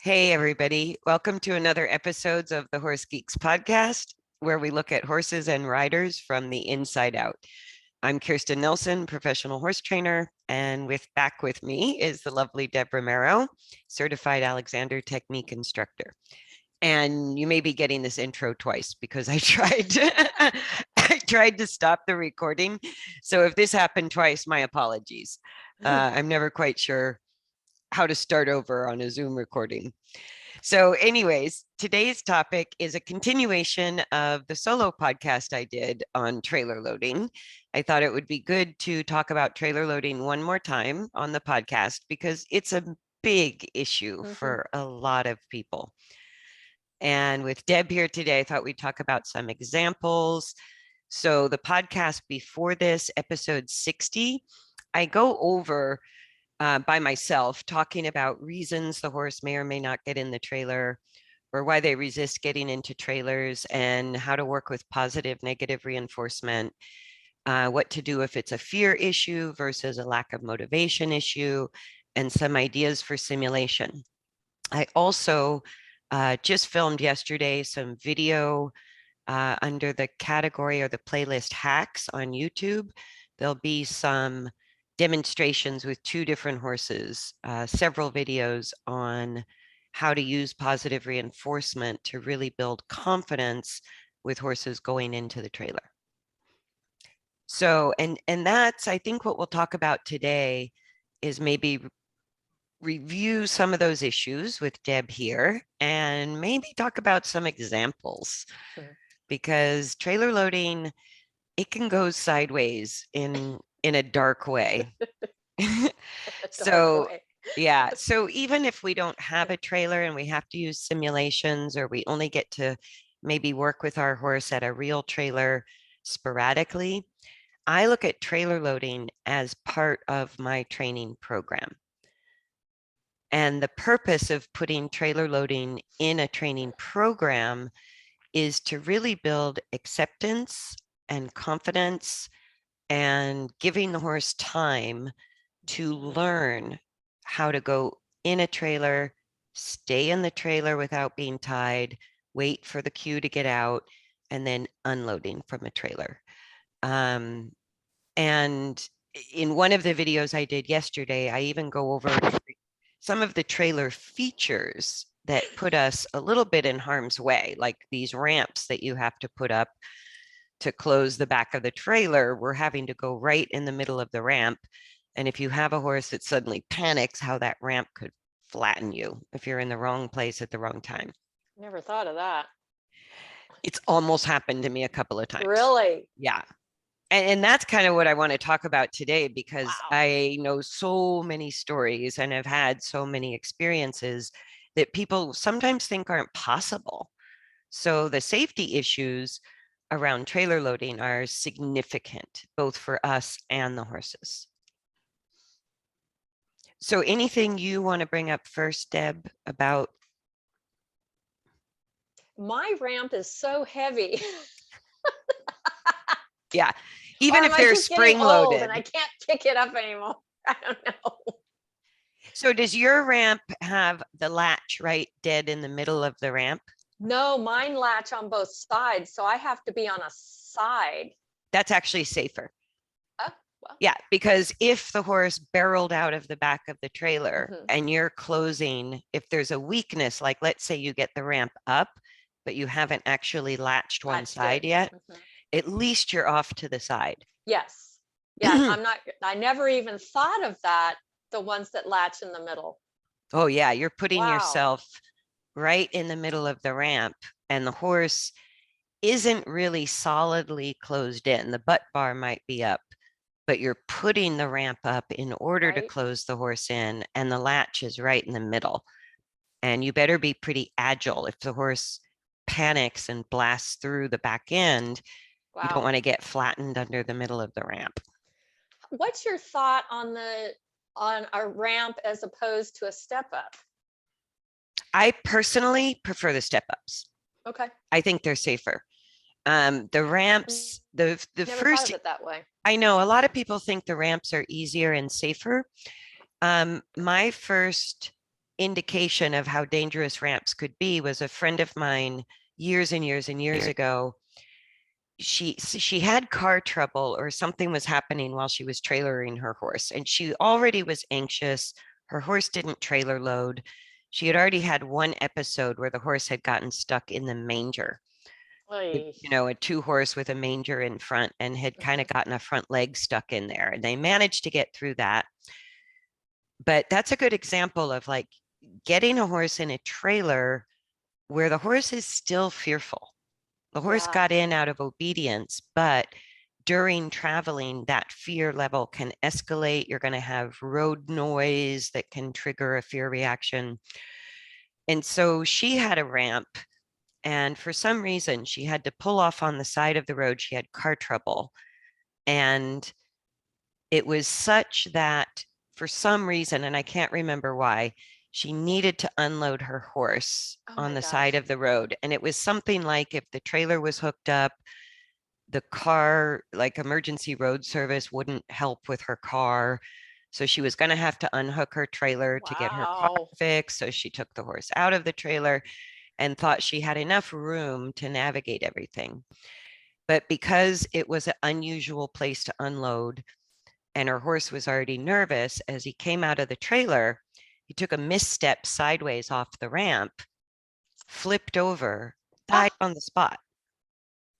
Hey, everybody. Welcome to another episode of the Horse Geeks podcast, where we look at horses and riders from the inside out. I'm Kirsten Nelsen, professional horse trainer, and back with me is the lovely Deb Romero, certified Alexander technique instructor. And you may be getting this intro twice because I tried I tried to stop the recording. So if this happened twice, my apologies. I'm never quite sure how to start over on a Zoom recording. So, anyways, today's topic is a continuation of the solo podcast I did on trailer loading. I thought it would be good to talk about trailer loading one more time on the podcast because it's a big issue for a lot of people. And with Deb here today, I thought we'd talk about some examples. So, the podcast before this, episode 60, I go over by myself, talking about reasons the horse may or may not get in the trailer, or why they resist getting into trailers, and how to work with positive, negative reinforcement, what to do if it's a fear issue versus a lack of motivation issue, and some ideas for simulation. I also just filmed yesterday some video under the category or the playlist hacks on YouTube. There'll be some demonstrations with two different horses, several videos on how to use positive reinforcement to really build confidence with horses going into the trailer. So, and that's, I think what we'll talk about today is maybe review some of those issues with Deb here and maybe talk about some examples. Sure. Because trailer loading, it can go sideways in a dark way. So yeah, so even if we don't have a trailer and we have to use simulations, or we only get to maybe work with our horse at a real trailer sporadically, I look at trailer loading as part of my training program. And the purpose of putting trailer loading in a training program is to really build acceptance and confidence and giving the horse time to learn how to go in a trailer, stay in the trailer without being tied, wait for the cue to get out, and then unloading from a trailer. And in one of the videos I did yesterday, I even go over some of the trailer features that put us a little bit in harm's way, like these ramps that you have to put up to close the back of the trailer. We're having to go right in the middle of the ramp. And if you have a horse that suddenly panics, how that ramp could flatten you if you're in the wrong place at the wrong time. Never thought of that. It's almost happened to me a couple of times. Really? Yeah. And that's kind of what I want to talk about today, because I know so many stories and have had so many experiences that people sometimes think aren't possible. So the safety issues around trailer loading are significant, both for us and the horses. So anything you want to bring up first, Deb, about? My ramp is so heavy. Yeah, even if they're spring loaded. And I can't pick it up anymore. I don't know. So does your ramp have the latch right dead in the middle of the ramp? No, mine latch on both sides, so I have to be on a side. That's actually safer. Well. Yeah, because if the horse barreled out of the back of the trailer and you're closing, if there's a weakness, like let's say you get the ramp up, but you haven't actually latched one side yet, at least you're off to the side. Yes. Yeah, I never even thought of that, the ones that latch in the middle. Oh yeah, you're putting yourself right in the middle of the ramp, and the horse isn't really solidly closed in. The butt bar might be up, but you're putting the ramp up in order to close the horse in, and the latch is right in the middle. And you better be pretty agile. If the horse panics and blasts through the back end, you don't want to get flattened under the middle of the ramp. What's your thought on a ramp as opposed to a step up? I personally prefer the step ups. Okay. I think they're safer. The ramps, the Never first, thought of it that way. I know a lot of people think the ramps are easier and safer. My first indication of how dangerous ramps could be was a friend of mine years and years and years ago. She had car trouble or something was happening while she was trailering her horse, and she already was anxious. Her horse didn't trailer load. She had already had one episode where the horse had gotten stuck in the manger. Oy. A two horse with a manger in front, and had kind of gotten a front leg stuck in there. And they managed to get through that. But that's a good example of like getting a horse in a trailer where the horse is still fearful. The horse Yeah. got in out of obedience, but during traveling, that fear level can escalate. You're going to have road noise that can trigger a fear reaction. And so she had a ramp, and for some reason, she had to pull off on the side of the road. She had car trouble. And it was such that for some reason, and I can't remember why, she needed to unload her horse Oh on my the gosh. side of the road. And it was something like if the trailer was hooked up, the car, like emergency road service, wouldn't help with her car. So she was going to have to unhook her trailer to get her car Wow. fixed. So she took the horse out of the trailer and thought she had enough room to navigate everything. But because it was an unusual place to unload and her horse was already nervous, as he came out of the trailer, he took a misstep sideways off the ramp, flipped over, died Ah, on the spot.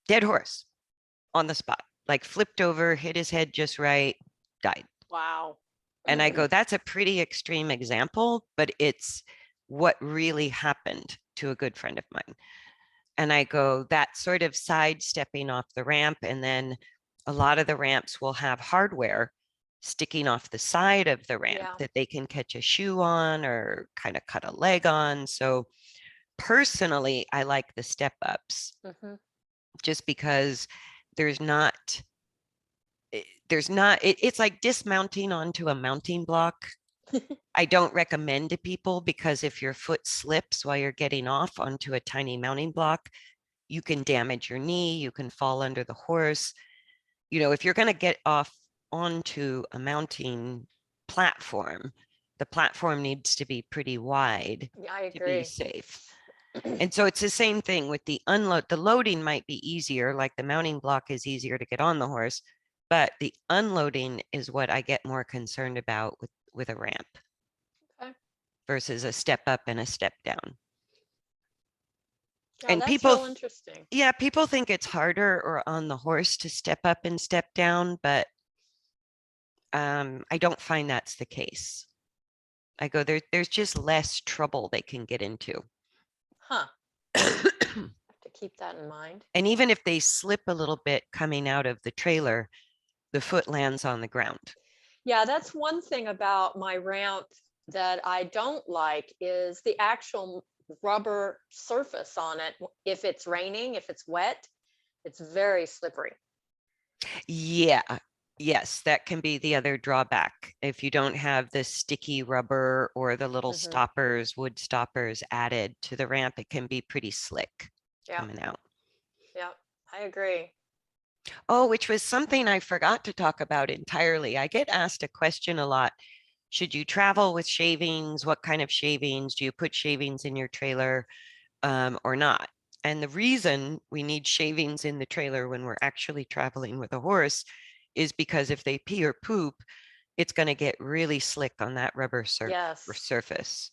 Dead horse on the spot, like flipped over, hit his head just right, died. wow. And I go, that's a pretty extreme example, but it's what really happened to a good friend of mine. And I go, that sort of sidestepping off the ramp. And then a lot of the ramps will have hardware sticking off the side of the ramp Yeah. that they can catch a shoe on or kind of cut a leg on. So personally, I like the step ups Hmm. just because there's not, it's like dismounting onto a mounting block. I don't recommend to people because if your foot slips while you're getting off onto a tiny mounting block, you can damage your knee, you can fall under the horse. If you're going to get off onto a mounting platform, the platform needs to be pretty wide Yeah, I to be agree. safe. And so it's the same thing with the unload. The loading might be easier, like the mounting block is easier to get on the horse, but the unloading is what I get more concerned about with a ramp Okay. versus a step up and a step down. Yeah, And that's people, real interesting. yeah, people think it's harder or on the horse to step up and step down, but I don't find that's the case. I go, there's just less trouble they can get into. Huh. Have to keep that in mind. And even if they slip a little bit coming out of the trailer, the foot lands on the ground. Yeah, that's one thing about my ramp that I don't like is the actual rubber surface on it. If it's raining, if it's wet, it's very slippery. Yeah. Yes, that can be the other drawback. If you don't have the sticky rubber or the little Hmm. stoppers, wood stoppers added to the ramp, it can be pretty slick Yeah, coming out. yeah, I agree. Oh, which was something I forgot to talk about entirely. I get asked a question a lot. Should you travel with shavings? What kind of shavings? Do you put shavings in your trailer or not? And the reason we need shavings in the trailer when we're actually traveling with a horse is because if they pee or poop, it's going to get really slick on that rubber Yes. surface.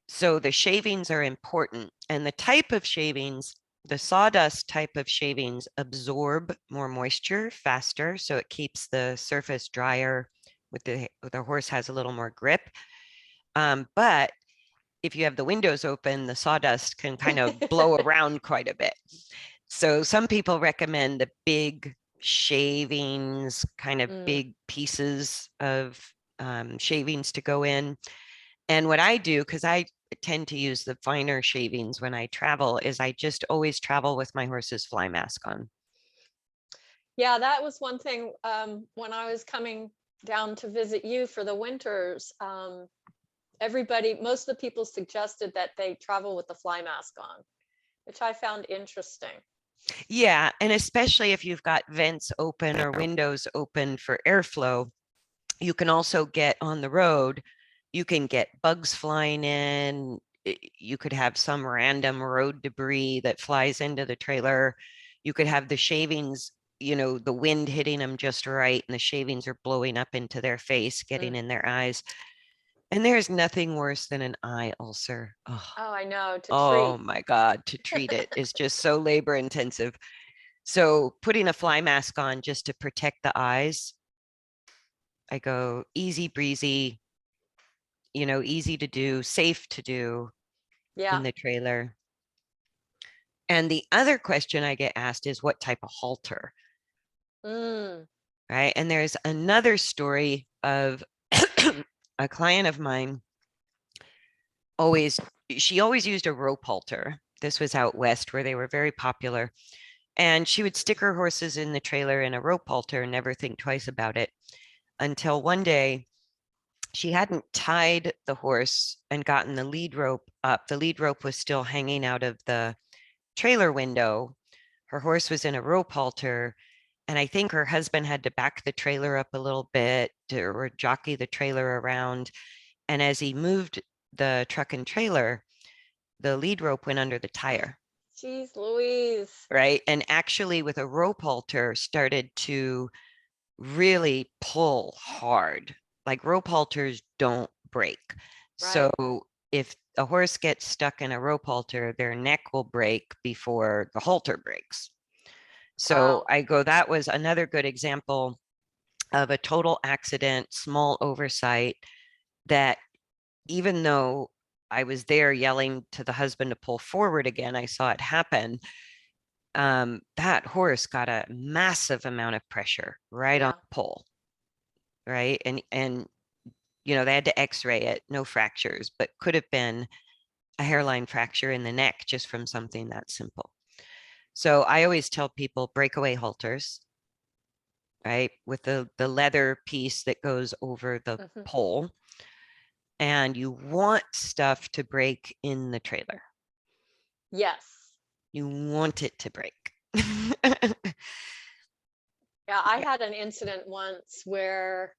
So the shavings are important. And the type of shavings, the sawdust type of shavings absorb more moisture faster. So it keeps the surface drier with the horse has a little more grip. But if you have the windows open, the sawdust can kind of blow around quite a bit. So some people recommend the big shavings, kind of big pieces of shavings to go in. And what I do, because I tend to use the finer shavings when I travel, is I just always travel with my horse's fly mask on. Yeah, that was one thing when I was coming down to visit you for the winters. Most of the people suggested that they travel with the fly mask on, which I found interesting. Yeah, and especially if you've got vents open or windows open for airflow, you can also get on the road You can get bugs flying in. You could have some random road debris that flies into the trailer. You could have the shavings, the wind hitting them just right, and the shavings are blowing up into their face, getting Mm. in their eyes. And there's nothing worse than an eye ulcer. Oh, Oh, I know, to oh treat. my God, to treat it is just so labor intensive. So putting a fly mask on just to protect the eyes, I go easy breezy, easy to do, safe to do in Yeah. the trailer. And the other question I get asked is what type of halter, Mm. right? And there's another story of a client of mine always, she always used a rope halter. This was out west where they were very popular. And she would stick her horses in the trailer in a rope halter and never think twice about it until one day she hadn't tied the horse and gotten the lead rope up. The lead rope was still hanging out of the trailer window. Her horse was in a rope halter. And I think her husband had to back the trailer up a little bit or jockey the trailer around. And as he moved the truck and trailer, the lead rope went under the tire. Jeez Louise. Right. And actually, with a rope halter, started to really pull hard. Like rope halters don't break. Right. So if a horse gets stuck in a rope halter, their neck will break before the halter breaks. So Wow. I go, that was another good example of a total accident, small oversight that even though I was there yelling to the husband to pull forward again, I saw it happen. That horse got a massive amount of pressure right on Yeah. the pole, right? And they had to x-ray it, no fractures, but could have been a hairline fracture in the neck just from something that simple. So I always tell people breakaway halters, right? With the leather piece that goes over the Hmm. pole. And you want stuff to break in the trailer. Yes. You want it to break. Yeah, I Yeah. had an incident once where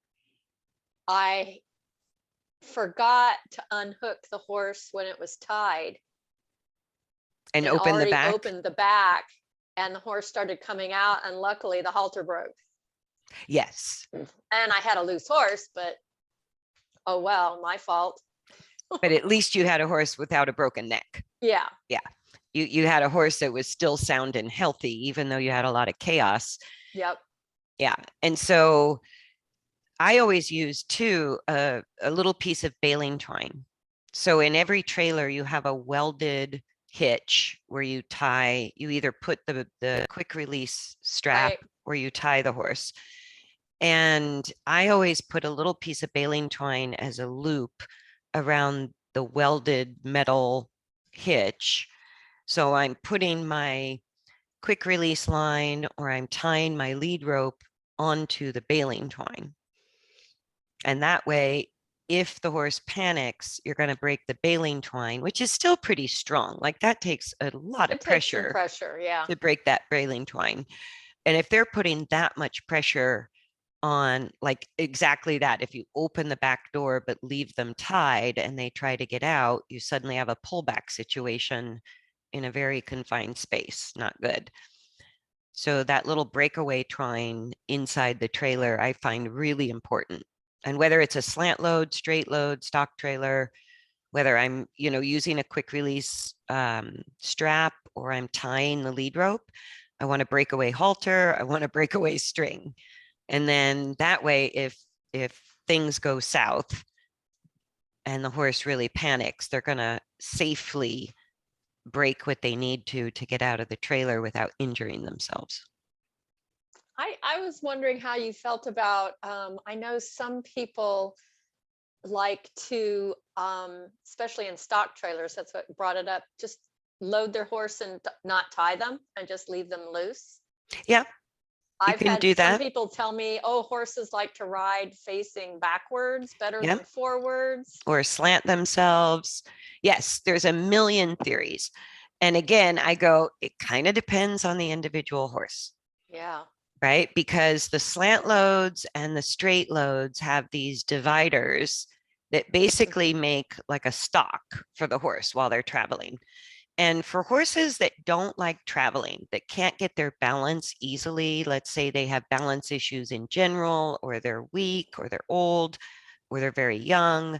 I forgot to unhook the horse when it was tied And and open the already back. opened the back, and the horse started coming out, and luckily the halter broke. Yes. And I had a loose horse, but oh well, my fault. But at least you had a horse without a broken neck. Yeah. Yeah. You had a horse that was still sound and healthy, even though you had a lot of chaos. Yep. Yeah. And so I always use too a little piece of baling twine. So in every trailer, you have a welded hitch where you either put the quick release strap Right. or you tie the horse. And I always put a little piece of baling twine as a loop around the welded metal hitch. So I'm putting my quick release line or I'm tying my lead rope onto the baling twine. And that way, if the horse panics, you're going to break the baling twine, which is still pretty strong. Like that takes a lot of It takes some pressure pressure. Yeah. to break that baling twine. And if they're putting that much pressure on like exactly that, if you open the back door but leave them tied and they try to get out, you suddenly have a pullback situation in a very confined space. Not good. So that little breakaway twine inside the trailer, I find really important. And whether it's a slant load, straight load, stock trailer, whether I'm, using a quick release strap or I'm tying the lead rope, I want a breakaway halter, I want a breakaway string. And then that way, if things go south and the horse really panics, they're going to safely break what they need to get out of the trailer without injuring themselves. I was wondering how you felt about, I know some people like to, especially in stock trailers, that's what brought it up, just load their horse and not tie them and just leave them loose. Yeah, you I've can had do some that. people tell me, oh, horses like to ride facing backwards better Yeah, than forwards. or slant themselves. Yes, there's a million theories. And again, I go, it kind of depends on the individual horse, Yeah. right? Because the slant loads and the straight loads have these dividers that basically make like a stock for the horse while they're traveling. And for horses that don't like traveling, that can't get their balance easily, let's say they have balance issues in general, or they're weak, or they're old, or they're very young,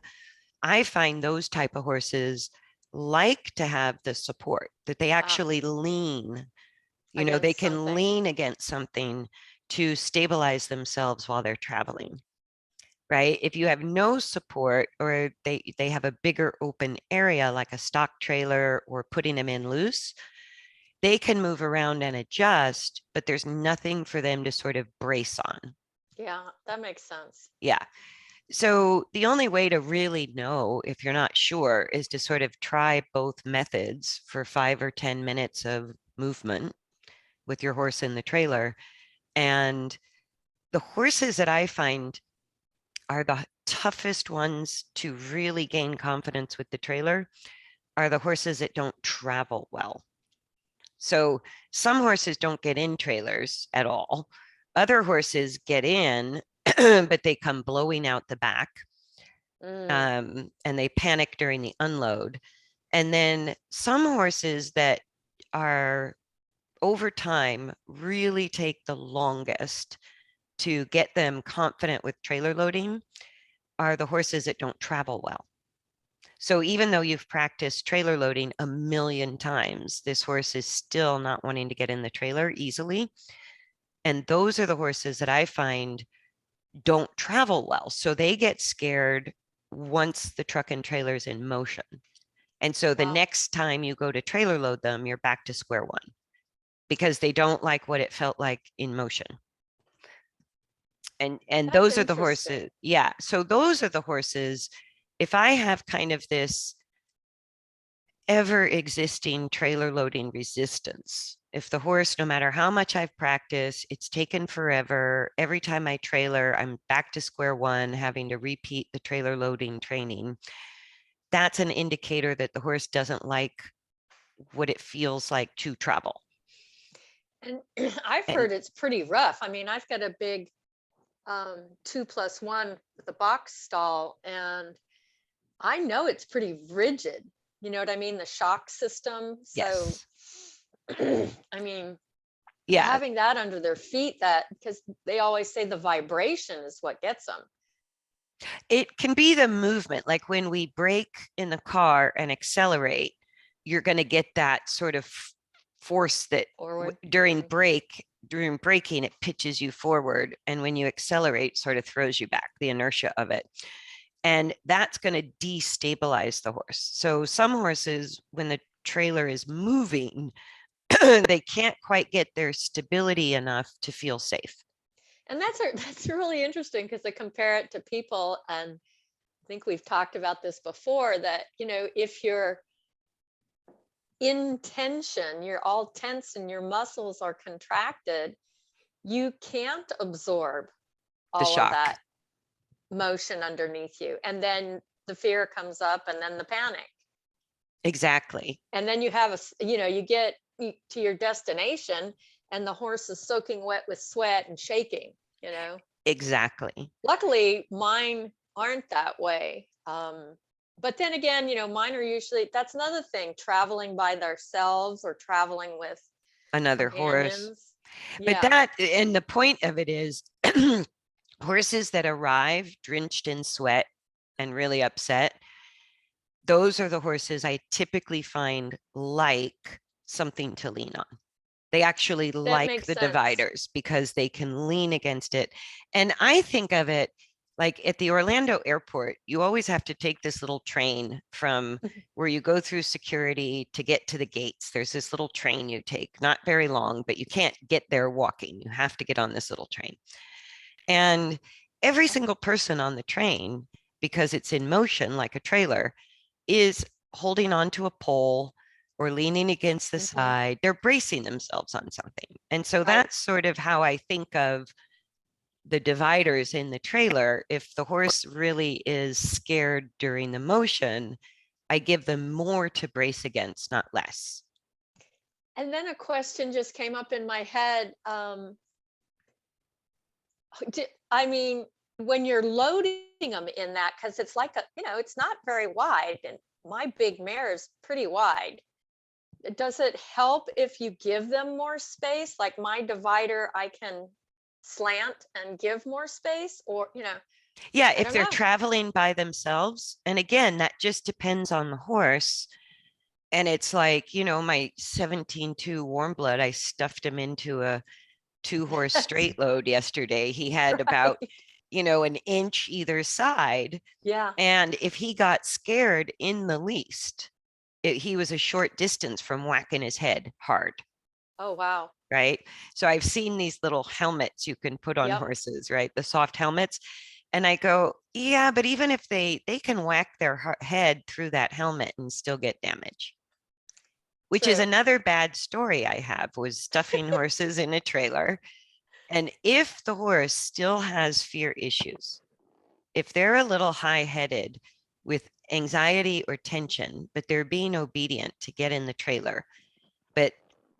I find those type of horses like to have the support, that they actually lean, they against can something. lean against something to stabilize themselves while they're traveling. Right? If you have no support, or they have a bigger open area like a stock trailer, or putting them in loose, they can move around and adjust, but there's nothing for them to sort of brace on. Yeah, that makes sense. Yeah. So the only way to really know if you're not sure is to sort of try both methods for 5 or 10 minutes of movement with your horse in the trailer. And the horses that I find are the toughest ones to really gain confidence with the trailer are the horses that don't travel well. So some horses don't get in trailers at all. Other horses get in, but they come blowing out the back, Mm. and they panic during the unload. And then some horses that are over time really take the longest to get them confident with trailer loading are the horses that don't travel well. So even though you've practiced trailer loading a million times, this horse is still not wanting to get in the trailer easily. And those are the horses that I find don't travel well. So they get scared once the truck and trailer is in motion. And so the Wow, next time you go to trailer load them, you're back to square one because they don't like what it felt like in motion. And that's those are the horses. interesting. Yeah. So those are the horses. If I have kind of this ever existing trailer loading resistance. If the horse, no matter how much I've practiced, it's taken forever. Every time I trailer, I'm back to square one, having to repeat the trailer loading training. That's an indicator that the horse doesn't like what it feels like to travel. And I've And heard it's pretty rough. I mean, I've got a big 2+1 with a box stall, and I know it's pretty rigid. You know what I mean? The shock system. So, yes, I mean, yeah, having that under their feet, that because they always say the vibration is what gets them it can be the movement. Like when we brake in the car and accelerate, you're going to get that sort of force that forward. during braking, it pitches you forward. And when you accelerate, sort of throws you back, the inertia of it. And that's going to destabilize the horse. So some horses, when the trailer is moving, they can't quite get their stability enough to feel safe. And that's really interesting because they compare it to people, and I think we've talked about this before, that if you're in tension, you're all tense and your muscles are contracted, you can't absorb The all of shock. that motion underneath you. And then the fear comes up, and then the panic. Exactly. And then you have you get to your destination, and the horse is soaking wet with sweat and shaking. Exactly. Luckily, mine aren't that way. But then again, mine are usually, that's another thing, traveling by themselves or traveling with Another horse. companions. But Yeah. that, and the point of it is horses that arrive drenched in sweat and really upset, those are the horses I typically find like something to lean on. They actually That like makes the sense. dividers because they can lean against it. And I think of it like at the Orlando airport, you always have to take this little train from where you go through security to get to the gates. There's this little train you take, not very long, but you can't get there walking. You have to get on this little train. And every single person on the train, because it's in motion like a trailer, is holding onto a pole or leaning against the Mhm. side. They're bracing themselves on something. And so Right. that's sort of how I think of the dividers in the trailer. If the horse really is scared during the motion, I give them more to brace against, not less. And then a question just came up in my head. I mean, when you're loading them in that, because it's like it's not very wide, and my big mare is pretty wide. Does it help if you give them more space? Like my divider, I can slant and give more space, or Yeah, I if don't they're know. traveling by themselves, and again, that just depends on the horse. And it's like, my 17-2 warm blood, I stuffed him into a 2-horse straight load yesterday. He had about, Right. an inch either side. Yeah. And if he got scared in the least, he was a short distance from whacking his head hard. Oh, wow. Right. So I've seen these little helmets you can put on Yep. horses, right? The soft helmets. And I go, yeah, but even if they can whack their head through that helmet and still get damage, which is True. another bad story I have, was stuffing horses in a trailer. And if the horse still has fear issues, if they're a little high-headed with anxiety or tension, but they're being obedient to get in the trailer, but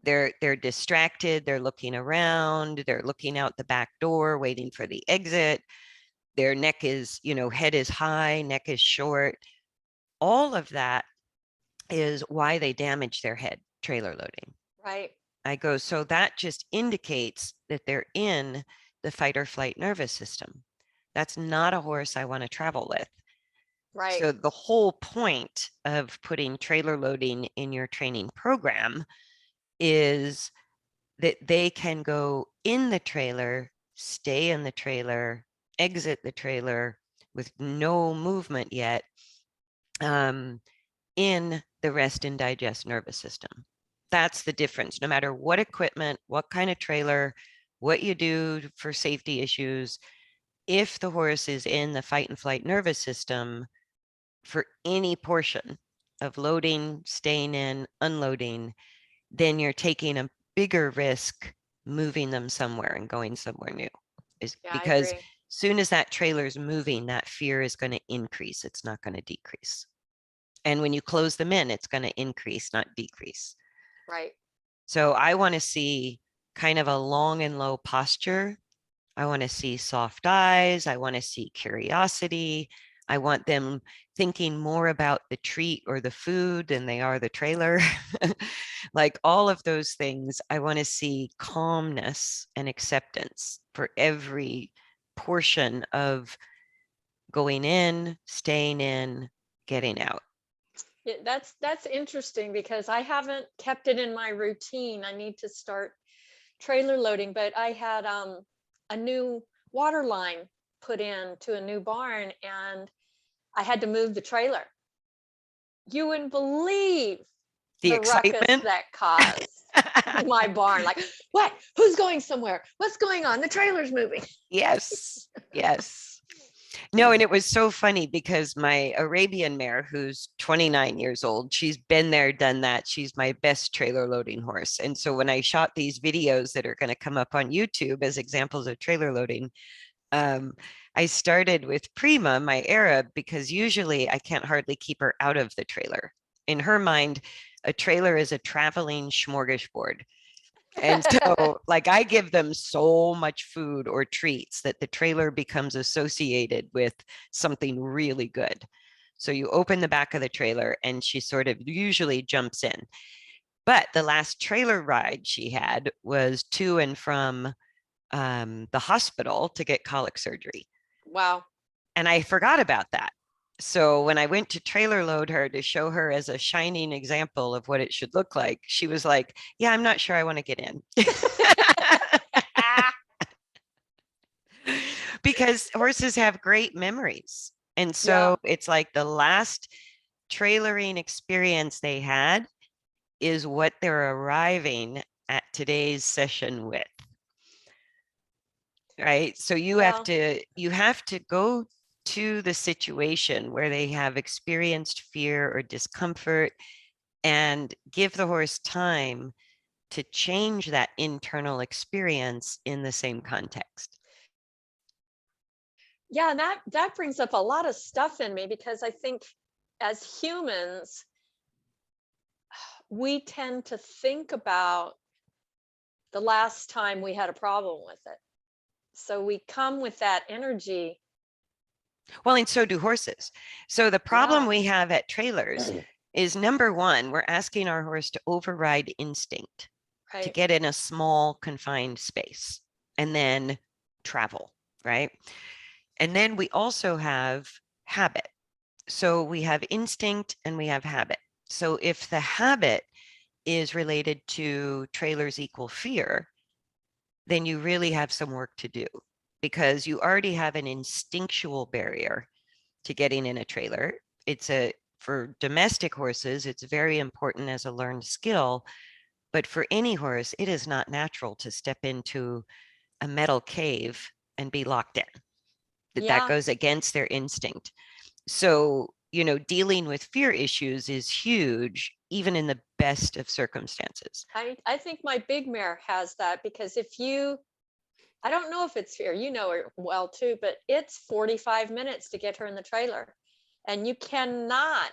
they're distracted, they're looking around, they're looking out the back door, waiting for the exit, their neck is, head is high, neck is short, all of that is why they damage their head trailer loading. Right. I go, so that just indicates that they're in the fight or flight nervous system. That's not a horse I want to travel with. Right. So the whole point of putting trailer loading in your training program is that they can go in the trailer, stay in the trailer, exit the trailer with no movement yet, in the rest and digest nervous system. That's the difference. No matter what equipment, what kind of trailer, what you do for safety issues, if the horse is in the fight and flight nervous system for any portion of loading, staying in, unloading, then you're taking a bigger risk moving them somewhere and going somewhere new. Is Yeah, I because agree. soon as that trailer is moving, that fear is going to increase. It's not going to decrease. And when you close them in, it's going to increase, not decrease. Right. So I want to see kind of a long and low posture. I want to see soft eyes. I want to see curiosity. I want them thinking more about the treat or the food than they are the trailer. Like all of those things, I want to see calmness and acceptance for every portion of going in, staying in, getting out. Yeah, that's interesting, because I haven't kept it in my routine. I need to start trailer loading, but I had a new water line put in to a new barn, and I had to move the trailer. You wouldn't believe The the ruckus excitement. that caused my barn. Like, what? Who's going somewhere? What's going on? The trailer's moving. Yes, yes. No, and it was so funny because my Arabian mare, who's 29 years old, she's been there, done that. She's my best trailer loading horse. And so when I shot these videos that are going to come up on YouTube as examples of trailer loading, um, I started with Prima, my Arab, because usually I can't hardly keep her out of the trailer. In her mind, a trailer is a traveling smorgasbord. And so, like, I give them so much food or treats that the trailer becomes associated with something really good. So you open the back of the trailer and she sort of usually jumps in. But the last trailer ride she had was to and from the hospital to get colic surgery. Wow. And I forgot about that. So when I went to trailer load her to show her as a shining example of what it should look like, she was like, yeah, I'm not sure I want to get in. Because horses have great memories. And Yeah. so it's like the last trailering experience they had is what they're arriving at today's session with. Right? So Yeah. you have to go to the situation where they have experienced fear or discomfort and give the horse time to change that internal experience in the same context. Yeah, and that brings up a lot of stuff in me, because I think as humans, we tend to think about the last time we had a problem with it. So we come with that energy Well, and so do horses. So the problem Yeah. we have at trailers is number one, we're asking our horse to override instinct to Right. get in a small confined space and then travel, right? And then we also have habit. So we have instinct and we have habit. So if the habit is related to trailers equal fear, then you really have some work to do because you already have an instinctual barrier to getting in a trailer. For domestic horses, it's very important as a learned skill, but for any horse, it is not natural to step into a metal cave and be locked in. That Yeah. goes against their instinct. So, dealing with fear issues is huge, even in the best of circumstances. I think my big mare has that because if you, I don't know if it's here, you know her well too, but it's 45 minutes to get her in the trailer and you cannot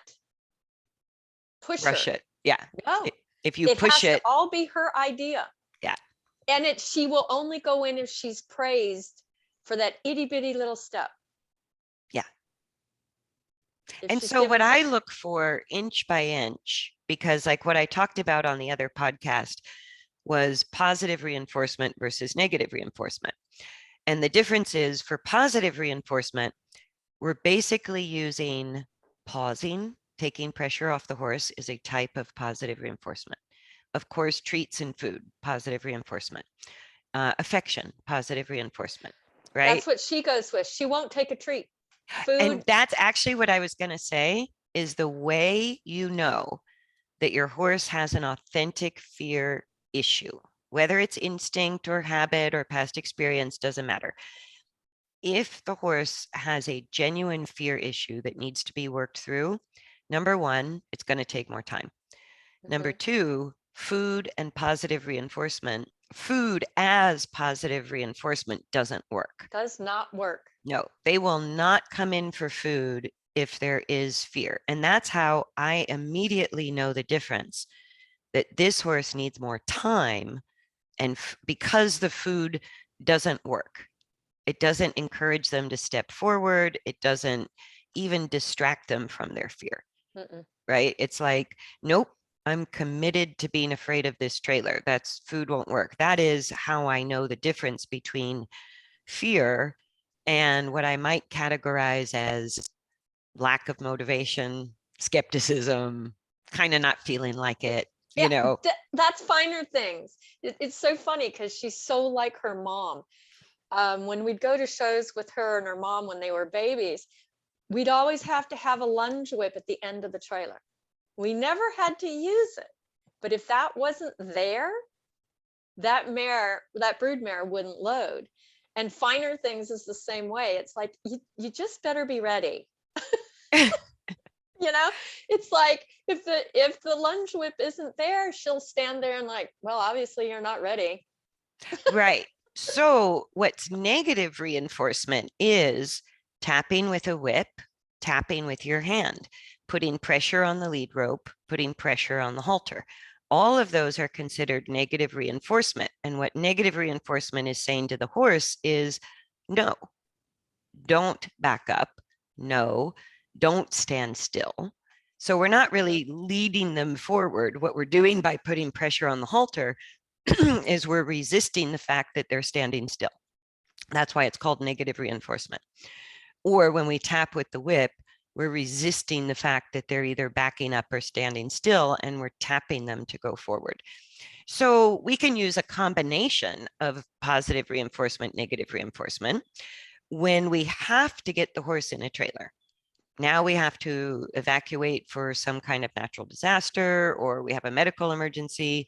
push Rush her. it. Yeah. No, If you it push has to it, all be her idea. yeah. And she will only go in if she's praised for that itty bitty little step. Yeah. If And she's so what given, I look for inch by inch, because like what I talked about on the other podcast was positive reinforcement versus negative reinforcement. And the difference is for positive reinforcement, we're basically using pausing, taking pressure off the horse is a type of positive reinforcement. Of course, treats and food, positive reinforcement. Affection, positive reinforcement, right? that's what she goes with. She won't take a treat. And Food, that's actually what I was going to say is the way you know that your horse has an authentic fear issue, whether it's instinct or habit or past experience, doesn't matter. If the horse has a genuine fear issue that needs to be worked through, number one, it's going to take more time. Number mhm, two, food and positive reinforcement. Food as positive reinforcement doesn't work. does not work. No, they will not come in for food if there is fear. And that's how I immediately know the difference that this horse needs more time. And because the food doesn't work, it doesn't encourage them to step forward. It doesn't even distract them from their fear, Mm-mm. right? It's like, nope, I'm committed to being afraid of this trailer. That's food won't work. That is how I know the difference between fear and what I might categorize as lack of motivation, skepticism, kind of not feeling like Y- it, you Yeah, know. that's finer things. It's so funny because she's so like her mom. When we'd go to shows with her and her mom when they were babies, we'd always have to have a lunge whip at the end of the trailer. We never had to use it, but if that wasn't there, that brood mare wouldn't load. And finer things is the same way. It's like you just better be ready. You know, it's like if the lunge whip isn't there, she'll stand there and like, well, obviously you're not ready. Right. So, what's negative reinforcement is tapping with a whip, tapping with your hand, putting pressure on the lead rope, putting pressure on the halter. All of those are considered negative reinforcement. And what negative reinforcement is saying to the horse is no, don't back up. No, don't stand still. So, we're not really leading them forward. What we're doing by putting pressure on the halter is we're resisting the fact that they're standing still. That's why it's called negative reinforcement. Or when we tap with the whip, we're resisting the fact that they're either backing up or standing still, and we're tapping them to go forward. So we can use a combination of positive reinforcement, negative reinforcement when we have to get the horse in a trailer. Now we have to evacuate for some kind of natural disaster, or we have a medical emergency.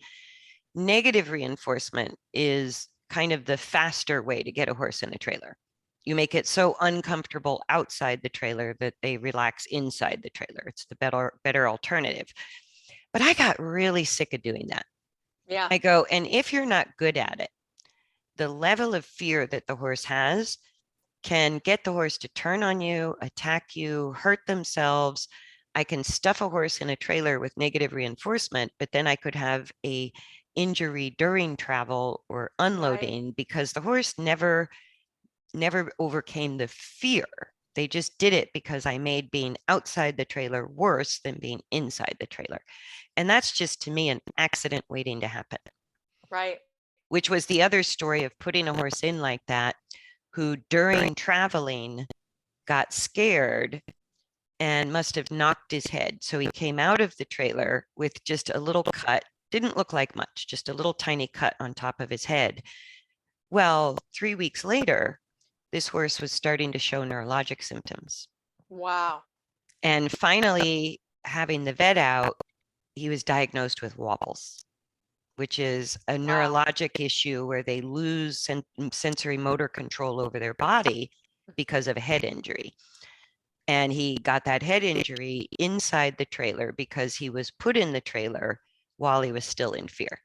Negative reinforcement is kind of the faster way to get a horse in a trailer. You make it so uncomfortable outside the trailer that they relax inside the trailer. It's the better alternative. But I got really sick of doing that. Yeah. I go, and if you're not good at it, the level of fear that the horse has can get the horse to turn on you, attack you, hurt themselves. I can stuff a horse in a trailer with negative reinforcement, but then I could have a injury during travel or Right. unloading because the horse never overcame the fear. They just did it because I made being outside the trailer worse than being inside the trailer. And that's just to me an accident waiting to happen, Right. which was the other story of putting a horse in like that, who during traveling got scared and must have knocked his head. So he came out of the trailer with just a little cut, didn't look like much, just a little tiny cut on top of his head. Well, 3 weeks later, this horse was starting to show neurologic symptoms. Wow. And finally, having the vet out, he was diagnosed with wobbles, which is a Wow. neurologic issue where they lose sensory motor control over their body because of a head injury. And he got that head injury inside the trailer because he was put in the trailer while he was still in fear.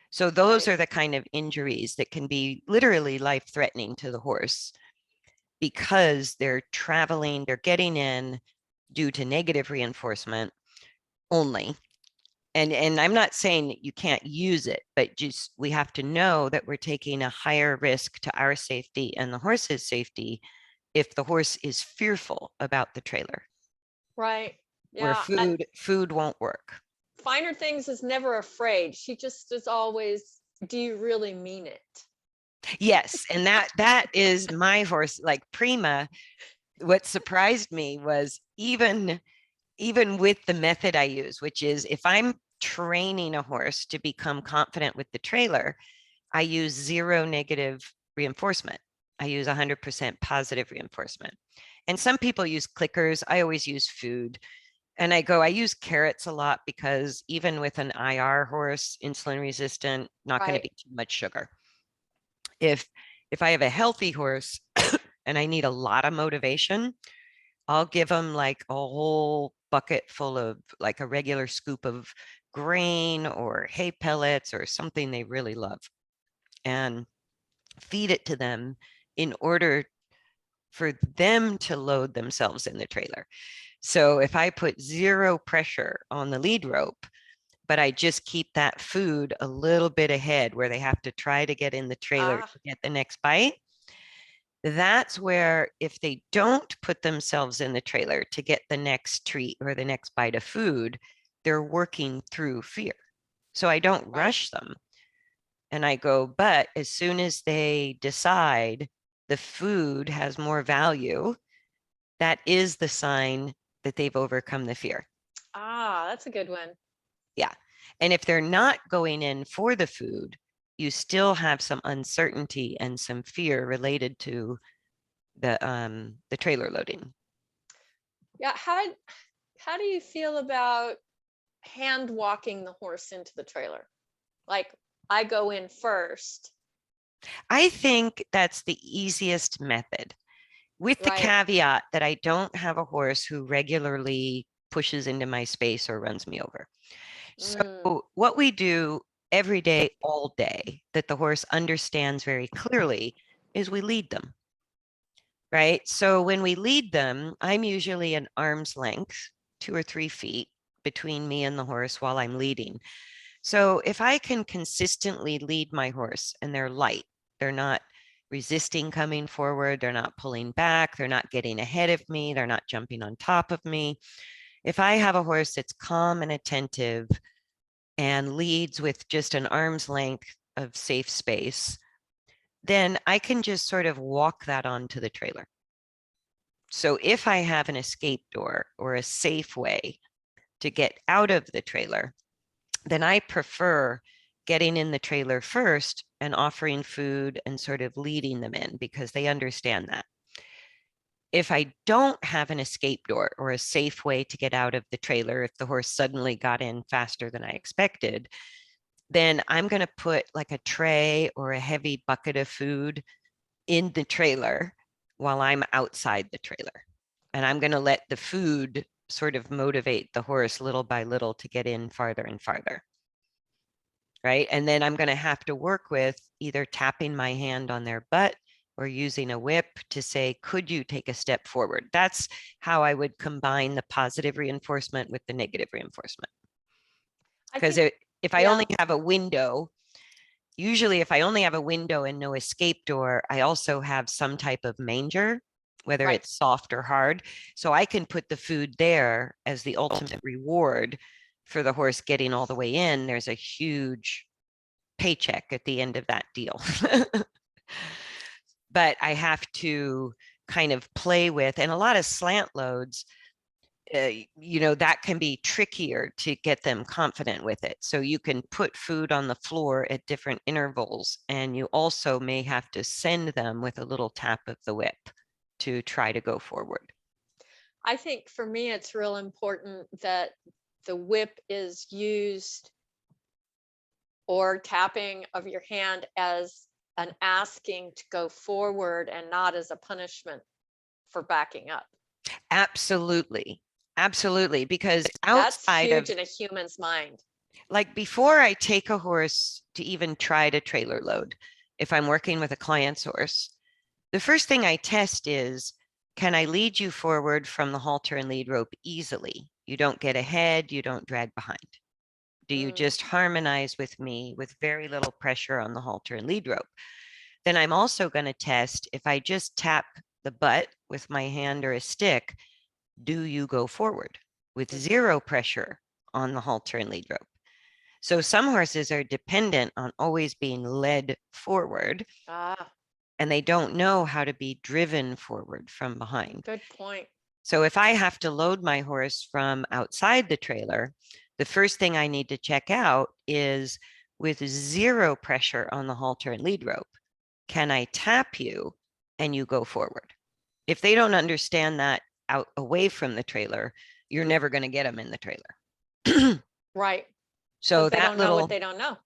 So those Right. are the kind of injuries that can be literally life-threatening to the horse because they're traveling, they're getting in due to negative reinforcement only. And I'm not saying that you can't use it, but just we have to know that we're taking a higher risk to our safety and the horse's safety if the horse is fearful about the trailer, Right. where Yeah. food won't work. Finer Things is never afraid. She just is always, do you really mean it? Yes, and that is my horse, like Prima. What surprised me was even with the method I use, which is if I'm training a horse to become confident with the trailer, I use zero negative reinforcement. I use 100% positive reinforcement. And some people use clickers. I always use food. And I use carrots a lot because even with an IR horse, insulin resistant, not going to Right. be too much sugar. If if I have a healthy horse and I need a lot of motivation, I'll give them like a whole bucket full of like a regular scoop of grain or hay pellets or something they really love and feed it to them in order for them to load themselves in the trailer. So if I put zero pressure on the lead rope, but I just keep that food a little bit ahead where they have to try to get in the trailer Ah, to get the next bite, that's where if they don't put themselves in the trailer to get the next treat or the next bite of food, they're working through fear. So I don't right. rush them. And I go, but as soon as they decide the food has more value, that is the sign that they've overcome the fear. Ah, that's a good one. Yeah. And if they're not going in for the food, you still have some uncertainty and some fear related to the trailer loading. Yeah. How do you feel about hand walking the horse into the trailer? Like I go in first, I think that's the easiest method, with the right? caveat that I don't have a horse who regularly pushes into my space or runs me over. Mm, So, what we do every day, all day, that the horse understands very clearly is we lead them, right? So, when we lead them, I'm usually an arm's length, 2 or 3 feet between me and the horse while I'm leading. So if I can consistently lead my horse and they're light, they're not resisting coming forward, they're not pulling back, they're not getting ahead of me, they're not jumping on top of me. If I have a horse that's calm and attentive and leads with just an arm's length of safe space, then I can just sort of walk that onto the trailer. So if I have an escape door or a safe way to get out of the trailer, then I prefer getting in the trailer first and offering food and sort of leading them in because they understand that. If I don't have an escape door or a safe way to get out of the trailer, if the horse suddenly got in faster than I expected, then I'm going to put like a tray or a heavy bucket of food in the trailer while I'm outside the trailer. And I'm going to let the food sort of motivate the horse little by little to get in farther and farther. Right. And then I'm going to have to work with either tapping my hand on their butt or using a whip to say, could you take a step forward? That's how I would combine the positive reinforcement with the negative reinforcement. I Because think, if I yeah, only have a window, usually if I only have a window and no escape door, I also have some type of manger whether Right. it's soft or hard. So I can put the food there as the ultimate reward for the horse getting all the way in. There's a huge paycheck at the end of that deal. But I have to kind of play with, and a lot of slant loads, that can be trickier to get them confident with it. So you can put food on the floor at different intervals, and you also may have to send them with a little tap of the whip to try to go forward. I think for me, it's real important that the whip is used, or tapping of your hand, as an asking to go forward and not as a punishment for backing up. Absolutely. Absolutely. Because That's outside huge of, in a human's mind. like, before I take a horse to even try to trailer load, if I'm working with a client's horse, the first thing I test is, can I lead you forward from the halter and lead rope easily? You don't get ahead, you don't drag behind. Do you Mm, just harmonize with me with very little pressure on the halter and lead rope? Then I'm also going to test, if I just tap the butt with my hand or a stick, do you go forward with mhm. zero pressure on the halter and lead rope? So some horses are dependent on always being led forward, Ah, and they don't know how to be driven forward from behind. good point. So if I have to load my horse from outside the trailer, the first thing I need to check out is, with zero pressure on the halter and lead rope, can I tap you and you go forward? If they don't understand that out away from the trailer, you're never going to get them in the trailer. Right. So Because they that don't know what little, they don't know.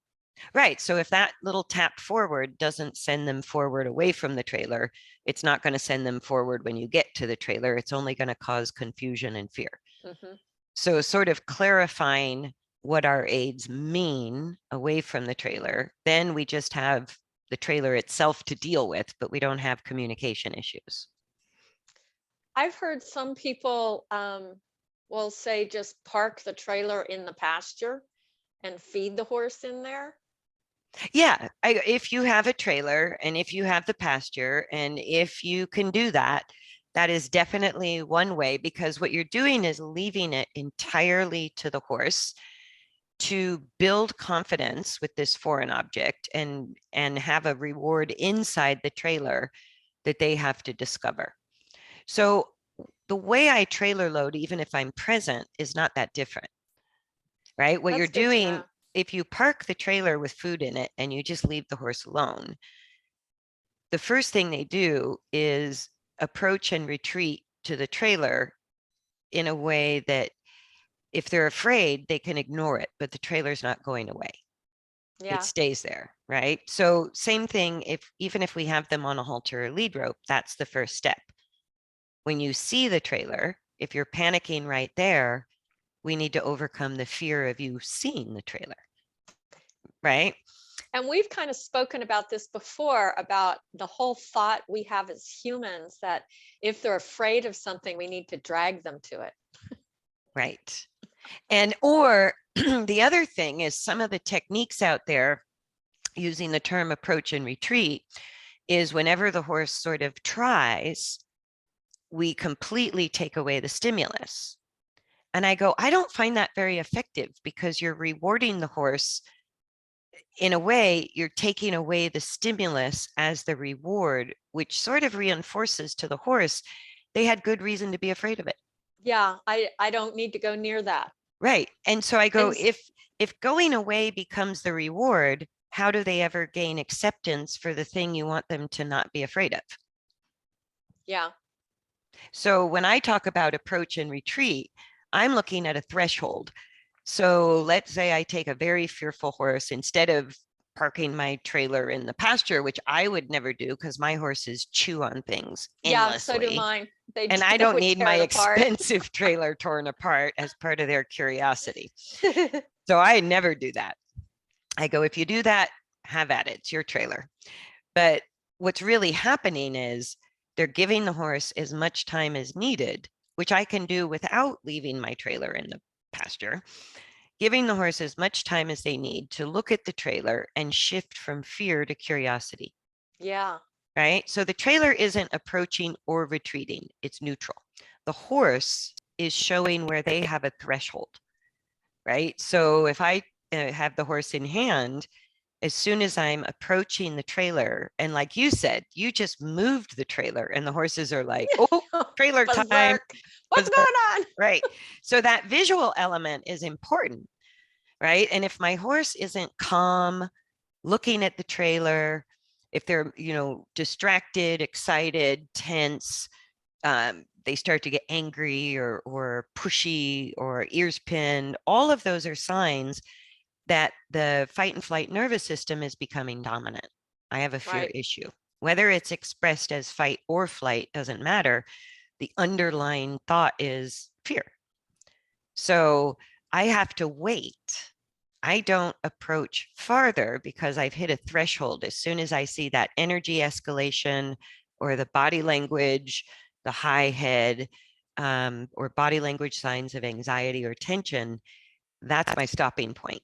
right. So if that little tap forward doesn't send them forward away from the trailer, it's not going to send them forward when you get to the trailer. It's only going to cause confusion and fear. Hmm. So sort of clarifying what our aids mean away from the trailer, then we just have the trailer itself to deal with, but we don't have communication issues. I've heard some people will say just park the trailer in the pasture and feed the horse in there. Yeah, if you have a trailer and if you have the pasture and if you can do that, that is definitely one way, because what you're doing is leaving it entirely to the horse to build confidence with this foreign object and have a reward inside the trailer that they have to discover. So the way I trailer load, even if I'm present, is not that different, right? What you're That's good to doing, know. if you park the trailer with food in it and you just leave the horse alone, the first thing they do is approach and retreat to the trailer in a way that, if they're afraid, they can ignore it, but the trailer's not going away. It Yeah. stays there, right? So same thing, if even if we have them on a halter or lead rope, that's the first step. When you see the trailer, if you're panicking right there, we need to overcome the fear of you seeing the trailer, right? And we've kind of spoken about this before, about the whole thought we have as humans that if they're afraid of something, we need to drag them to it. Right. And or the other thing is, some of the techniques out there using the term approach and retreat is, whenever the horse sort of tries, we completely take away the stimulus. And I go, I don't find that very effective, because you're rewarding the horse in a way, you're taking away the stimulus as the reward, which sort of reinforces to the horse they had good reason to be afraid of it. Yeah, I don't need to go near that. Right. And so I go, And if going away becomes the reward, how do they ever gain acceptance for the thing you want them to not be afraid of? yeah, So when I talk about approach and retreat, I'm looking at a threshold. So let's say I take a very fearful horse, instead of parking my trailer in the pasture, which I would never do because my horses chew on things yeah, so do endlessly. mine. They And I they don't would need tear my it apart. expensive trailer torn apart as part of their curiosity. So I never do that. I go, if you do that, have at it. It's your trailer. But what's really happening is, they're giving the horse as much time as needed, which I can do without leaving my trailer in the pasture, giving the horse as much time as they need to look at the trailer and shift from fear to curiosity, Yeah. right? So the trailer isn't approaching or retreating, it's neutral. The horse is showing where they have a threshold, right? So if I have the horse in hand, as soon as I'm approaching the trailer, and like you said, you just moved the trailer, and the horses are like, oh, trailer time. Berserk. What's Berserk. going on? Right. So that visual element is important, right? And if my horse isn't calm, looking at the trailer, if they're, distracted, excited, tense, they start to get angry or pushy or ears pinned, all of those are signs that the fight and flight nervous system is becoming dominant. I have a fear issue. Whether it's expressed as fight or flight doesn't matter. The underlying thought is fear. So I have to wait. I don't approach farther because I've hit a threshold. As soon as I see that energy escalation or the body language, the high head, or body language signs of anxiety or tension, that's my stopping point.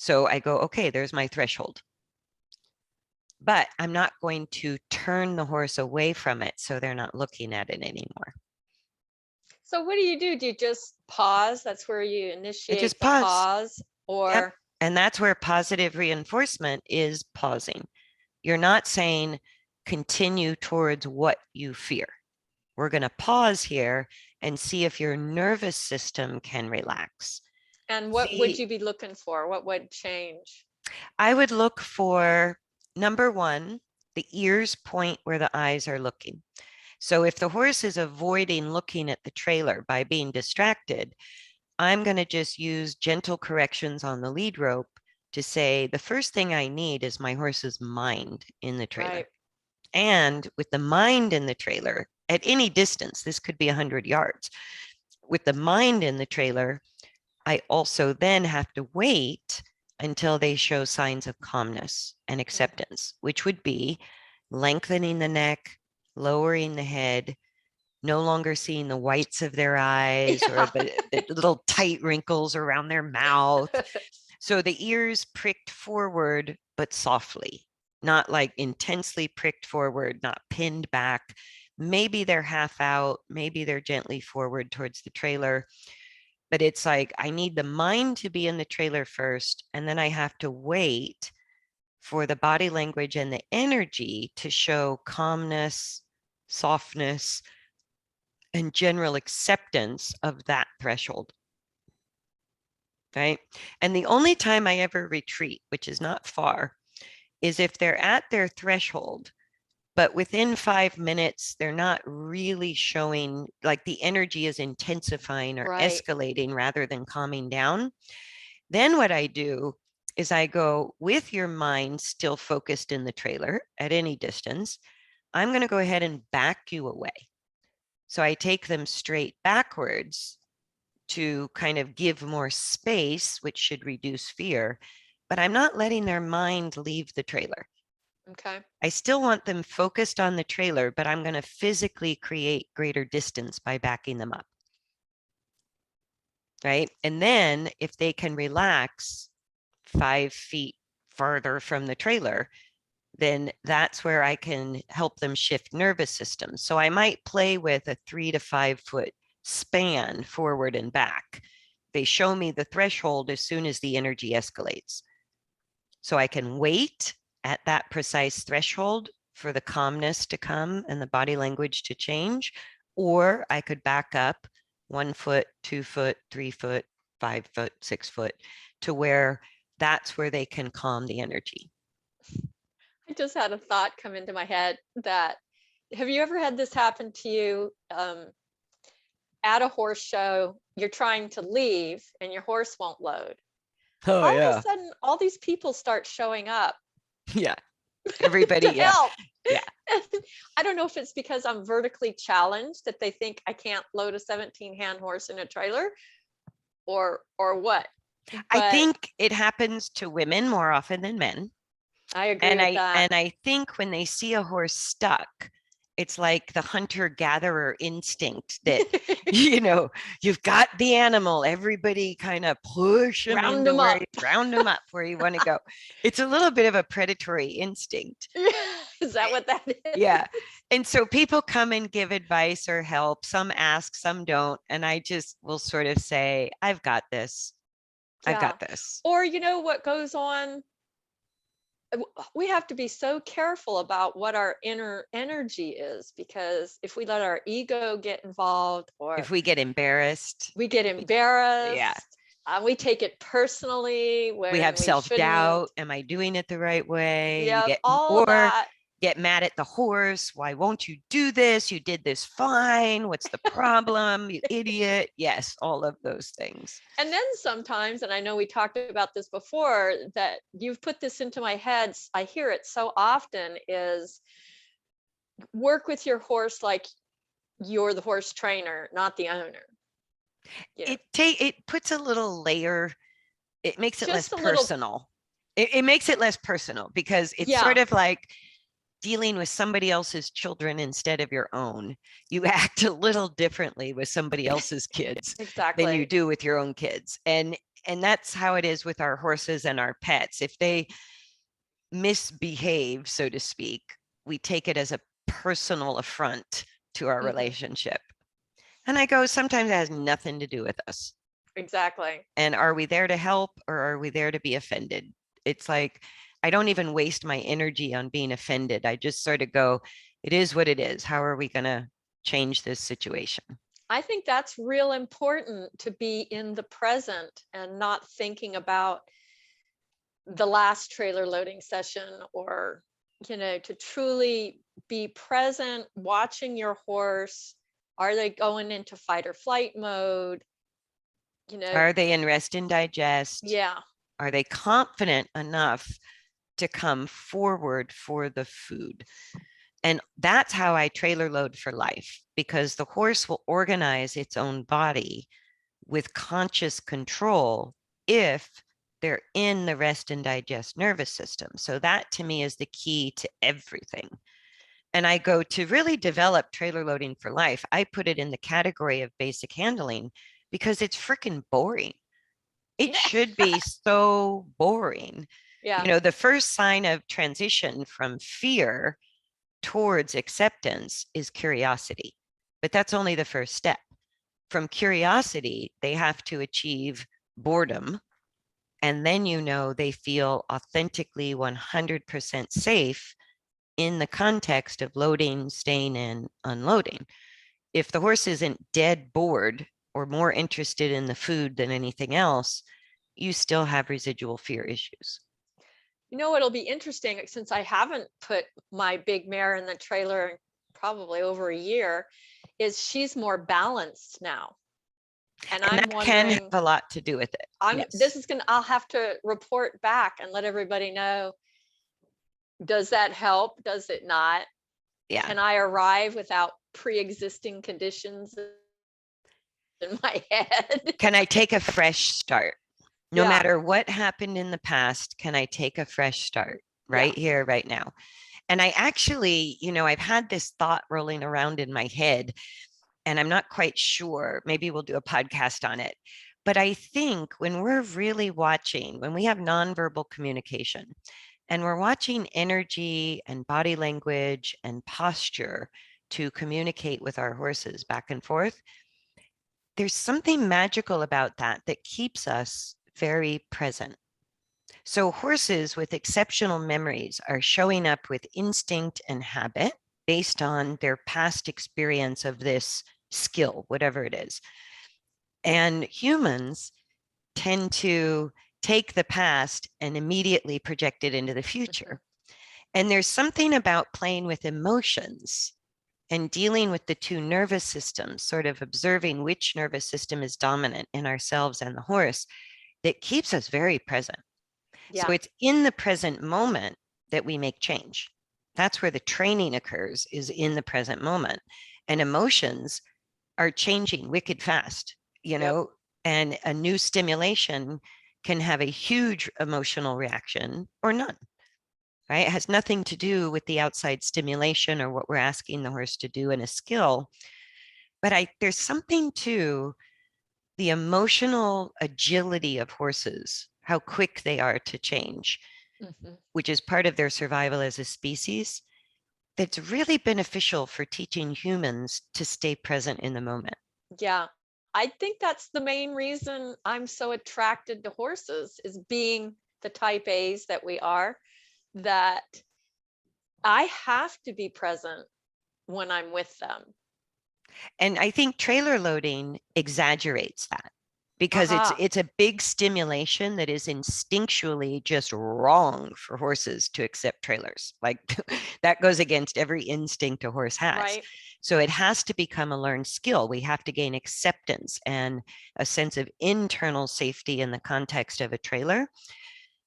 So I go, okay, there's my threshold. But I'm not going to turn the horse away from it so they're not looking at it anymore. So what do you do? Do you just pause? That's where you initiate just the pause, or Yep. And that's where positive reinforcement is pausing. You're not saying continue towards what you fear. We're going to pause here and see if your nervous system can relax. And what would you be looking for? What would change? I would look for, number one, the ears point where the eyes are looking. So if the horse is avoiding looking at the trailer by being distracted, I'm going to just use gentle corrections on the lead rope to say the first thing I need is my horse's mind in the trailer. Right. And with the mind in the trailer, at any distance, this could be 100 yards. With the mind in the trailer, I also then have to wait until they show signs of calmness and acceptance, which would be lengthening the neck, lowering the head, no longer seeing the whites of their eyes or the little tight wrinkles around their mouth. So the ears pricked forward, but softly, not like intensely pricked forward, not pinned back. Maybe they're half out, maybe they're gently forward towards the trailer. But it's like, I need the mind to be in the trailer first, and then I have to wait for the body language and the energy to show calmness, softness, and general acceptance of that threshold. Right. And the only time I ever retreat, which is not far, is if they're at their threshold, but within 5 minutes, they're not really showing, like the energy is intensifying or escalating rather than calming down. Then what I do is I go, with your mind still focused in the trailer at any distance, I'm going to go ahead and back you away. So I take them straight backwards to kind of give more space, which should reduce fear, but I'm not letting their mind leave the trailer. Okay. I still want them focused on the trailer, but I'm going to physically create greater distance by backing them up. Right. And then if they can relax 5 feet farther from the trailer, then that's where I can help them shift nervous systems. So I might play with a 3 to 5 foot span forward and back. They show me the threshold as soon as the energy escalates. So I can wait at that precise threshold for the calmness to come and the body language to change, or I could back up 1 foot, 2 foot, 3 foot, 5 foot, 6 foot to where that's where they can calm the energy. I just had a thought come into my head that, have you ever had this happen to you at a horse show? You're trying to leave and your horse won't load. Oh, all of a sudden, all these people start showing up. Yeah. Everybody, to help. Yeah. I don't know if it's because I'm vertically challenged that they think I can't load a 17-hand horse in a trailer, or what. But I think it happens to women more often than men. I agree with that. And I think when they see a horse stuck, it's like the hunter-gatherer instinct that, you've got the animal, everybody kind of push them round them up where you want to go. It's a little bit of a predatory instinct. Is that what that is? Yeah. And so people come and give advice or help. Some ask, some don't. And I just will sort of say, I've got this. I've Yeah. got this. Or you know what goes on? We have to be so careful about what our inner energy is, because if we let our ego get involved, If or we get embarrassed, we get yeah, embarrassed, we take it personally we have when we shouldn't. self-doubt. Am I doing it the right way? You Yep, get, all of or that. get mad at the horse. Why won't you do this? You did this fine. What's the problem? You idiot. Yes, all of those things. And then sometimes, and I know we talked about this before, that you've put this into my head, I hear it so often, is work with your horse like you're the horse trainer, not the owner. You know, It puts a little layer. It makes it less just a little, personal. It makes it less personal because it's yeah, sort of like dealing with somebody else's children instead of your own. You act a little differently with somebody else's kids than you exactly. do with your own kids. And that's how it is with our horses and our pets. If they misbehave, so to speak, we take it as a personal affront to our Hmm. relationship. And I go, sometimes it has nothing to do with us. Exactly. And are we there to help or are we there to be offended? It's like, I don't even waste my energy on being offended. I just sort of go, it is what it is. How are we going to change this situation? I think that's real important, to be in the present and not thinking about the last trailer loading session, or, to truly be present, watching your horse. Are they going into fight or flight mode? You know, Are they in rest and digest? yeah. Are they confident enough to come forward for the food? And that's how I trailer load for life, because the horse will organize its own body with conscious control if they're in the rest and digest nervous system. So that to me is the key to everything. And I go to really develop trailer loading for life. I put it in the category of basic handling because it's freaking boring. It should be so boring. Yeah. The first sign of transition from fear towards acceptance is curiosity, but that's only the first step. From curiosity, they have to achieve boredom. And then they feel authentically 100% safe in the context of loading, staying in, unloading. If the horse isn't dead bored or more interested in the food than anything else, you still have residual fear issues. It'll be interesting, since I haven't put my big mare in the trailer in probably over a year, is she's more balanced now. And And I'm that can have wondering, a lot to do with it. this Yes. is I'll have to report back and let everybody know. Does that help? Does it not? Yeah. Can I arrive without pre-existing conditions in my head? Can I take a fresh start? No Yeah, matter what happened in the past, can I take a fresh start yeah. right here, right now? And I actually, I've had this thought rolling around in my head, and I'm not quite sure. Maybe we'll do a podcast on it. But I think when we're really watching, when we have nonverbal communication and we're watching energy and body language and posture to communicate with our horses back and forth, there's something magical about that that keeps us very present. So horses with exceptional memories are showing up with instinct and habit based on their past experience of this skill, whatever it is. And humans tend to take the past and immediately project it into the Mhm. future. And there's something about playing with emotions and dealing with the two nervous systems, sort of observing which nervous system is dominant in ourselves and the horse, that keeps us very present. So Yeah, it's in the present moment that we make change. That's where the training occurs, is in the present moment. And emotions are changing wicked fast, yep. and a new stimulation can have a huge emotional reaction or none, right? It has nothing to do with the outside stimulation or what we're asking the horse to do in a skill. But there's something to the emotional agility of horses, how quick they are to change, Mhm. which is part of their survival as a species. that's really beneficial for teaching humans to stay present in the moment. Yeah. I think that's the main reason I'm so attracted to horses, is being the type A's that we are, that I have to be present when I'm with them. And I think trailer loading exaggerates that because Aha. it's a big stimulation that is instinctually just wrong for horses to accept trailers. Like that goes against every instinct a horse has. Right. So it has to become a learned skill. We have to gain acceptance and a sense of internal safety in the context of a trailer.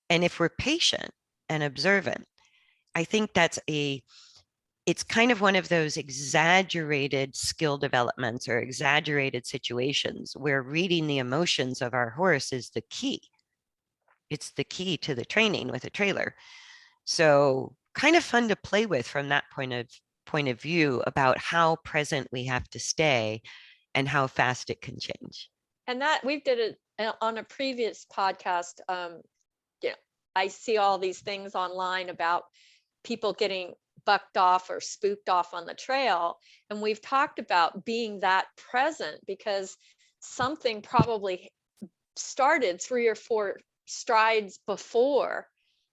And if we're patient and observant, I think it's kind of one of those exaggerated skill developments or exaggerated situations where reading the emotions of our horse is the key. It's the key to the training with a trailer. So kind of fun to play with from that point of view about how present we have to stay and how fast it can change. And that we did it on a previous podcast. You know, I see all these things online about people getting bucked off or spooked off on the trail. And we've talked about being that present because something probably started 3 or 4 strides before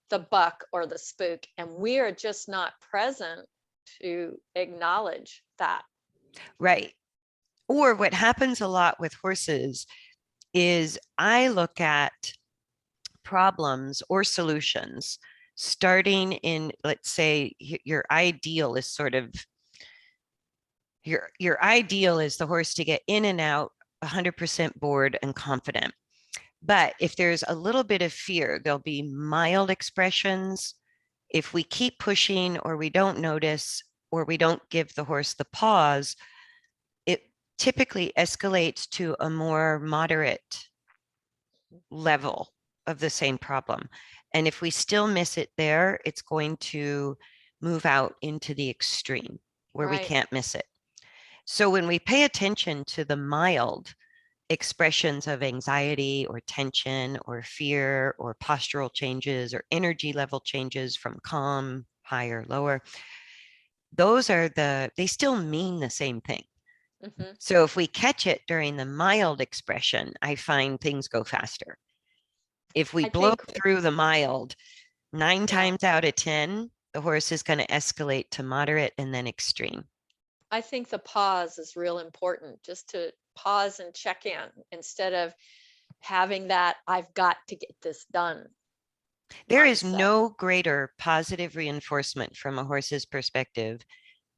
the buck or the spook. And we are just not present to acknowledge that. Right. Or what happens a lot with horses is I look at problems or solutions starting in, let's say, your ideal is sort of your ideal is the horse to get in and out 100% bored and confident. But if there's a little bit of fear, there'll be mild expressions. If we keep pushing or we don't notice or we don't give the horse the pause, it typically escalates to a more moderate level of the same problem. And if we still miss it there, it's going to move out into the extreme where we Right. can't miss it. So when we pay attention to the mild expressions of anxiety or tension or fear or postural changes or energy level changes from calm, higher, lower, they still mean the same thing. Mm-hmm. So if we catch it during the mild expression, I find things go faster. If we I blow think, through the mild, nine yeah, times out of 10, the horse is going to escalate to moderate and then extreme. I think the pause is real important, just to pause and check in instead of having that I've got to get this done There is mindset. no greater positive reinforcement from a horse's perspective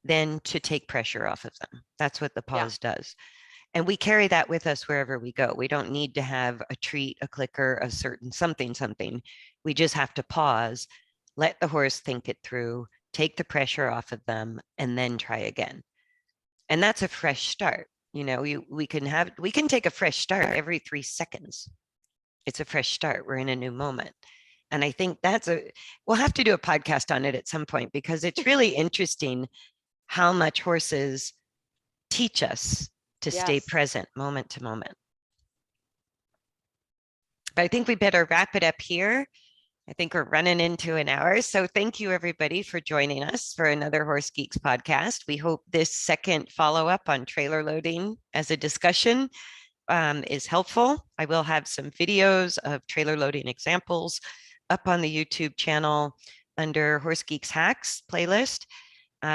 than to take pressure off of them. That's what the Yeah. pause does. And we carry that with us wherever we go. We don't need to have a treat, a clicker, a certain something. We just have to pause, let the horse think it through, take the pressure off of them, and then try again. And that's a fresh start. You know, we can take a fresh start every 3 seconds. It's a fresh start. We're in a new moment. And I think we'll have to do a podcast on it at some point because it's really interesting how much horses teach us to stay Yes. present moment to moment. But I think we better wrap it up here. I think we're running into an hour. So thank you, everybody, for joining us for another Horse Geeks podcast. We hope this second follow up on trailer loading as a discussion is helpful. I will have some videos of trailer loading examples up on the YouTube channel under Horse Geeks Hacks playlist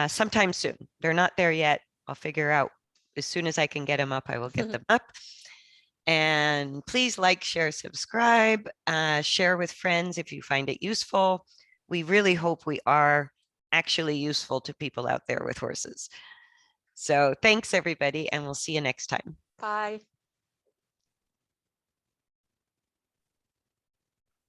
sometime soon. They're not there yet. I'll figure out as soon as I can get them up, I will get them up. And please like, share, subscribe, share with friends if you find it useful. We really hope we are actually useful to people out there with horses. So thanks, everybody, and we'll see you next time. Bye.